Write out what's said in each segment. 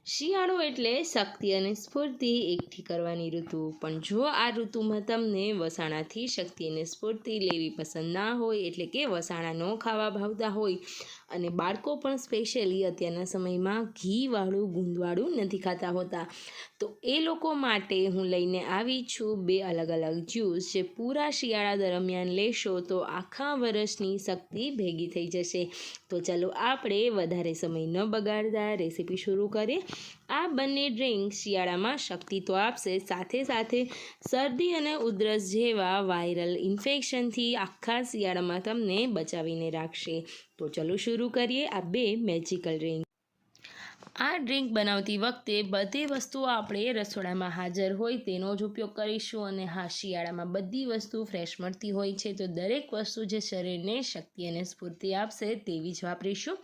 શિયાળો એટલે શક્તિ અને સ્ફૂર્તિ એકઠી કરવાની ઋતુ, પણ જો આ ઋતુમાં તમને વસાણાથી શક્તિ અને સ્ફૂર્તિ લેવી પસંદ ના હોય, એટલે કે વસાણા ન ખાવા ભાવતા હોય અને બાળકો પણ સ્પેશિયલી અત્યારના સમયમાં ઘીવાળું ગુંદવાળું નથી ખાતા હોતા, તો એ લોકો માટે હું લઈને આવી છું 2 અલગ અલગ જ્યુસ જે પૂરા શિયાળા દરમિયાન લેશો તો આખા વર્ષની શક્તિ ભેગી થઈ જશે। તો ચાલો આપણે વધારે સમય ન બગાડતા રેસીપી શરૂ કરીએ। આ બંને ડ્રિંક શિયાળામાં શક્તિ તો આપશે, સાથે સાથે શરદી અને ઉધરસ જેવા વાયરલ ઇન્ફેક્શનથી આખા શિયાળામાં તમને બચાવીને રાખશે। તો ચલો શરૂ કરીએ આ 2 મેજિકલ ડ્રિંક। આ ડ્રિંક બનાવતી વખતે બધી વસ્તુઓ આપણે રસોડામાં હાજર હોય તેનો જ ઉપયોગ કરીશું, અને હા, શિયાળામાં બધી વસ્તુ ફ્રેશ મળતી હોય છે, તો દરેક વસ્તુ જે શરીરને શક્તિ અને સ્ફૂર્તિ આપશે તેવી જ વાપરીશું।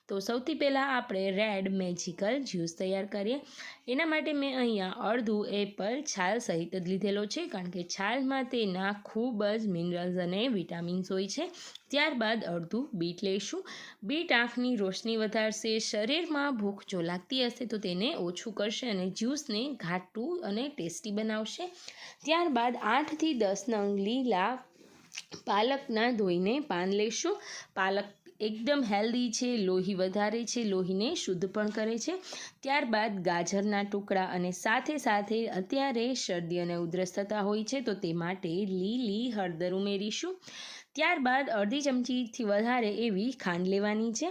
તો સૌથી પહેલાં આપણે રેડ મેજિકલ જ્યુસ તૈયાર કરીએ। એના માટે મેં અહીંયા અડધું એપલ છાલ સહિત જ લીધેલો છે, કારણ કે છાલમાં તેના ખૂબ જ મિનરલ્સ અને વિટામિન્સ હોય છે। ત્યારબાદ અડધું બીટ લઈશું। બીટ આંખની રોશની વધારશે, શરીરમાં ભૂખ જો લાગતી હશે તો તેને ઓછું કરશે અને જ્યુસને ઘાટું અને ટેસ્ટી બનાવશે। ત્યારબાદ 8 થી 10 નંગ લીલા પાલકના ધોઈને પાન લઈશું। પાલક એકદમ હેલ્ધી છે, લોહી વધારે છે, લોહીને શુદ્ધ પણ કરે છે। ત્યારબાદ ગાજરના ટુકડા, અને સાથે સાથે અત્યારે શરદી અને ઉધરસ થતા હોય છે તો તે માટે લીલી હળદર ઉમેરીશું। ત્યારબાદ અડધી ચમચીથી વધારે એવી ખાંડ લેવાની છે।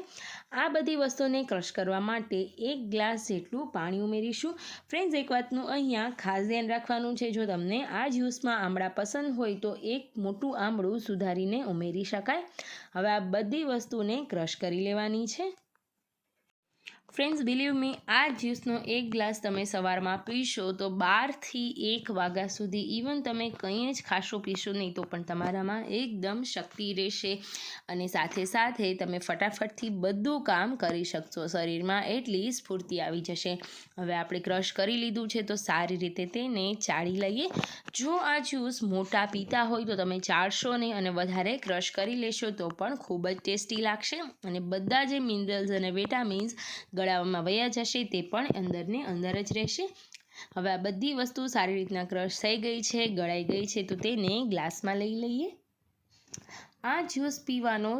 આ બધી વસ્તુને ક્રશ કરવા માટે 1 ગ્લાસ જેટલું પાણી ઉમેરીશું। ફ્રેન્ડ્સ, એક વાતનું અહીંયા ખાસ ધ્યાન રાખવાનું છે, જો તમને આ જ્યુસમાં આમળા પસંદ હોય તો 1 મોટું આમળું સુધારીને ઉમેરી શકાય। હવે આ બધી વસ્તુને ક્રશ કરી લેવાની છે। ફ્રેન્ડ્સ, બિલીવ મી, આ જ્યુસનો 1 ગ્લાસ તમે સવારમાં પીશો તો 12 થી 1 વાગ્યા સુધી ઇવન તમે કંઈ જ ખાશો પીશો નહીં તો પણ તમારામાં એકદમ શક્તિ રહેશે, અને સાથે સાથે તમે ફટાફટથી બધું કામ કરી શકશો, શરીરમાં એટલી સ્ફૂર્તિ આવી જશે। હવે આપણે ક્રશ કરી લીધું છે તો સારી રીતે તેને ચાળી લઈએ। જો આ જ્યુસ મોટા પીતા હોય તો તમે ચાળશો નહીં, અને વધારે ક્રશ કરી લેશો તો પણ ખૂબ જ ટેસ્ટી લાગશે, અને બધા જે મિનરલ્સ અને વિટામિન્સ ગળામાં વયા જશે તે પણ અંદરને અંદર જ રહેશે। હવે આ બધી વસ્તુ સારી રીતના ક્રશ થઈ ગઈ છે, ગળાઈ ગઈ છે, તો તેને ગ્લાસમાં લઈ લઈએ। આ જ્યુસ પીવાનો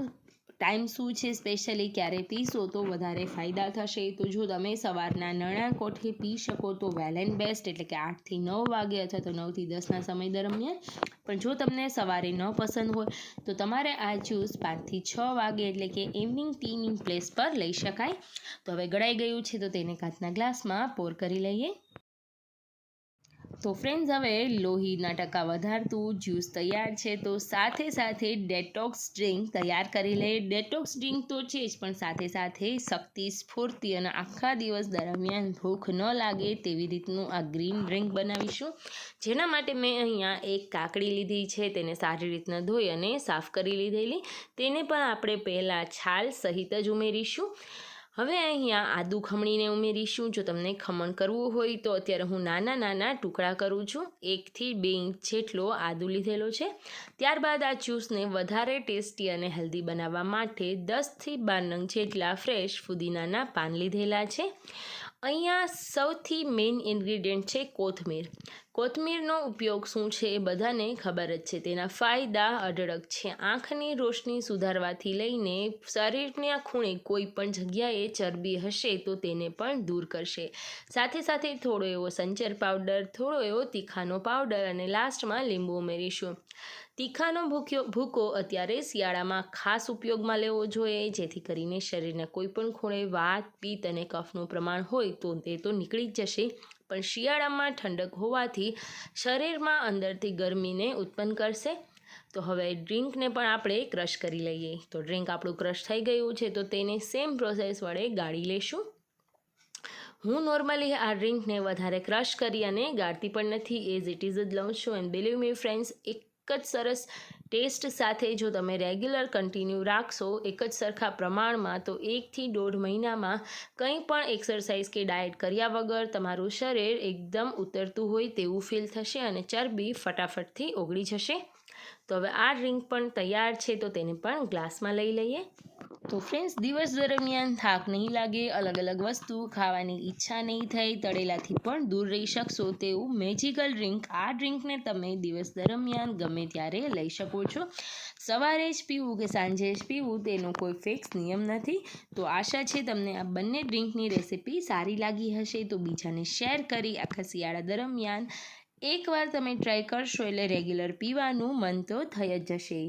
ટાઈમ શું છે, સ્પેશિયલી ક્યારે પીશો તો વધારે ફાયદા થશે, તો જો તમે સવારના નરણા કોઠે પી શકો તો વેલ એન્ડ બેસ્ટ, એટલે કે 8 થી 9 વાગે અથવા તો 9 થી 10ના સમય દરમિયાન। પણ જો તમને સવારે ન પસંદ હોય તો તમારે આ જ્યુસ 5 થી 6 વાગે, એટલે કે ઇવનિંગ ટીની પ્લેસ પર લઈ શકાય। તો હવે ગળાઈ ગયું છે તો તેને કાચના ગ્લાસમાં પોર કરી લઈએ। તો ફ્રેન્ડ્સ, હવે લોહીના ટકા વધારતું જ્યુસ તૈયાર છે, તો સાથે સાથે ડેટોક્સ ડ્રિંક તૈયાર કરી લઈએ। ડેટોક્સ ડ્રિંક તો છે જ, પણ સાથે સાથે શક્તિ, સ્ફૂર્તિ અને આખા દિવસ દરમિયાન ભૂખ ન લાગે તેવી રીતનું આ ગ્રીન ડ્રિંક બનાવીશું, જેના માટે મેં અહીંયા 1 કાકડી લીધી છે, તેને સારી રીતના ધોઈ અને સાફ કરી લીધેલી, તેને પણ આપણે પહેલાં છાલ સહિત જ ઉમેરીશું। હવે અહીંયા આદુ ખમણીને ઉમેરીશું। જો તમને ખમણ કરવું હોય તો અત્યારે હું નાના નાના ટુકડા કરું છું, 1 થી 2 ઇંચ જેટલો આદુ લીધેલો છે। ત્યારબાદ આ જ્યુસને વધારે ટેસ્ટી અને હેલ્ધી બનાવવા માટે 10 થી 12 નંગ જેટલા ફ્રેશ ફુદીનાના પાન લીધેલા છે। અહીંયા સૌથી મેઇન ઇન્ગ્રીડિયન્ટ છે કોથમીર। કોથમીરનો ઉપયોગ શું છે એ બધાને ખબર જ છે, તેના ફાયદા અઢળક છે। આંખની રોશની સુધારવાથી લઈને શરીરના ખૂણે કોઈ પણ જગ્યાએ ચરબી હશે તો તેને પણ દૂર કરશે, સાથે સાથે થોડો એવો સંચર પાવડર, થોડો એવો તીખાનો પાવડર, અને લાસ્ટમાં લીંબુ ઉમેરીશું। તીખાનો ભૂકો અત્યારે શિયાળામાં ખાસ ઉપયોગમાં લેવો જોઈએ, જેથી કરીને શરીરના કોઈપણ ખૂણે વાત, પિત્ત અને કફનું પ્રમાણ હોય તો તે તો નીકળી જ જશે, પણ શિયાળામાં ઠંડક હોવાથી શરીરમાં અંદરથી ગરમીને ઉત્પન્ન કરશે। તો હવે ડ્રિંકને પણ આપણે ક્રશ કરી લઈએ। તો ડ્રિંક આપણું ક્રશ થઈ ગયું છે તો તેને સેમ પ્રોસેસ વડે ગાળી લેશું। હું નોર્મલી આ ડ્રિંકને વધારે ક્રશ કરી અને ગાળતી પણ નથી, એઝ ઇટ ઇઝ જ લઉં છું। એન્ડ બિલીવ મી ફ્રેન્ડ્સ, એક જ સરસ ટેસ્ટ સાથે જો તમે રેગ્યુલર કન્ટિન્યુ રાખશો એક જ સરખા પ્રમાણમાં, તો 1 થી 1.5 મહિનામાં કંઈ પણ એક્સરસાઇઝ કે ડાયટ કર્યા વગર તમારું શરીર એકદમ ઉતરતું હોય તેવું ફીલ થશે, અને ચરબી ફટાફટથી ઓગળી જશે। તો હવે આ ડ્રિંક પણ તૈયાર છે, તો તેને પણ ગ્લાસમાં લઈ લઈએ. તો ફ્રેન્ડ્સ, દિવસ દરમિયાન થાક નહીં લાગે, અલગ અલગ વસ્તુ ખાવાની ઈચ્છા નહીં થઈ, તળેલાથી પણ દૂર રહી શકશો તેવું મેજિકલ ડ્રિંક. આ ડ્રિંકને તમે દિવસ દરમિયાન ગમે ત્યારે લઈ શકો છો. સવારે જ પીવું કે સાંજે જ પીવું તેનો કોઈ ફિક્સ નિયમ નથી. તો આશા છે તમને આ બંને ડ્રિંકની રેસિપી સારી લાગી હશે. તો બીજાને શેર કરી આખા શિયાળા દરમિયાન એકવાર તમે ટ્રાય કરશો એટલે રેગ્યુલર પીવાનું મન તો થઈ જ જશે.